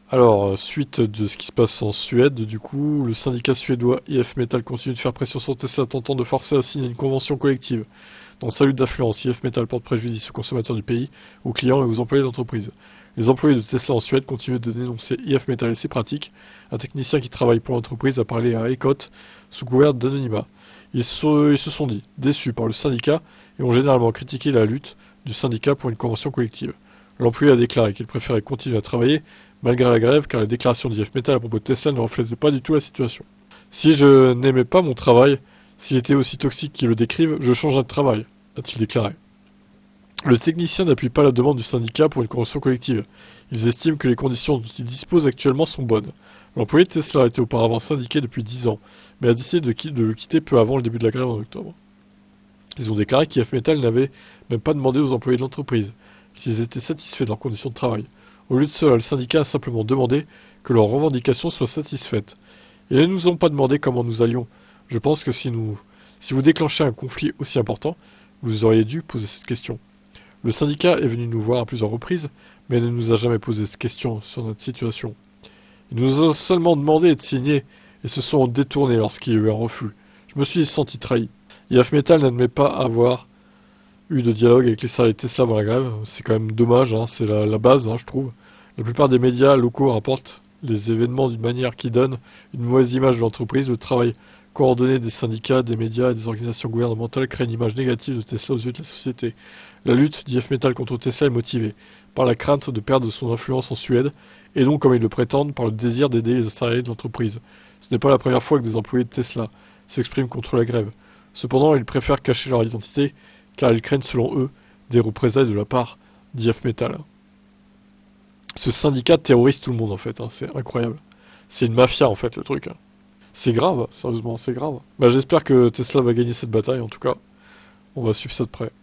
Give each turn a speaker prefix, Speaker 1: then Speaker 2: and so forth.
Speaker 1: Alors, suite de ce qui se passe en Suède, du coup, le syndicat suédois IF Metal continue de faire pression sur Tesla, tentant de forcer à signer une convention collective. Dans sa lutte d'influence, IF Metal porte préjudice aux consommateurs du pays, aux clients et aux employés de l'entreprise. Les employés de Tesla en Suède continuent de dénoncer IF Metal et ses pratiques. Un technicien qui travaille pour l'entreprise a parlé à Ekot sous couvert d'anonymat. Ils se sont dit déçus par le syndicat et ont généralement critiqué la lutte du syndicat pour une convention collective. L'employé a déclaré qu'il préférait continuer à travailler malgré la grève, car les déclarations d'IF Metal à propos de Tesla ne reflètent pas du tout la situation. Si je n'aimais pas mon travail, s'il était aussi toxique qu'ils le décrivent, je changerais de travail, a-t-il déclaré. Le technicien n'appuie pas la demande du syndicat pour une convention collective. Ils estiment que les conditions dont ils disposent actuellement sont bonnes. L'employé de Tesla était auparavant syndiqué depuis 10 ans, mais a décidé de le quitter peu avant le début de la grève en octobre. Ils ont déclaré qu'IF Metal n'avait même pas demandé aux employés de l'entreprise s'ils étaient satisfaits de leurs conditions de travail. Au lieu de cela, le syndicat a simplement demandé que leurs revendications soient satisfaites. Ils ne nous ont pas demandé comment nous allions. Je pense que si vous déclenchez un conflit aussi important, vous auriez dû poser cette question. Le syndicat est venu nous voir à plusieurs reprises, mais ne nous a jamais posé cette question sur notre situation. Ils nous ont seulement demandé de signer et se sont détournés lorsqu'il y a eu un refus. Je me suis senti trahi. IF Metal n'admet pas avoir eu de dialogue avec les salariés de Tesla avant la grève. C'est quand même dommage, hein, c'est la base, hein, je trouve. La plupart des médias locaux rapportent les événements d'une manière qui donne une mauvaise image de l'entreprise. Le travail coordonné des syndicats, des médias et des organisations gouvernementales crée une image négative de Tesla aux yeux de la société. La lutte d'IF Metal contre Tesla est motivée par la crainte de perdre son influence en Suède et donc, comme ils le prétendent, par le désir d'aider les salariés de l'entreprise. Ce n'est pas la première fois que des employés de Tesla s'expriment contre la grève. Cependant, ils préfèrent cacher leur identité car ils craignent, selon eux, des représailles de la part d'IF Metal. Ce syndicat terrorise tout le monde en fait, hein, c'est incroyable. C'est une mafia en fait le truc. Hein. C'est grave, sérieusement, c'est grave. Bah, j'espère que Tesla va gagner cette bataille en tout cas. On va suivre ça de près.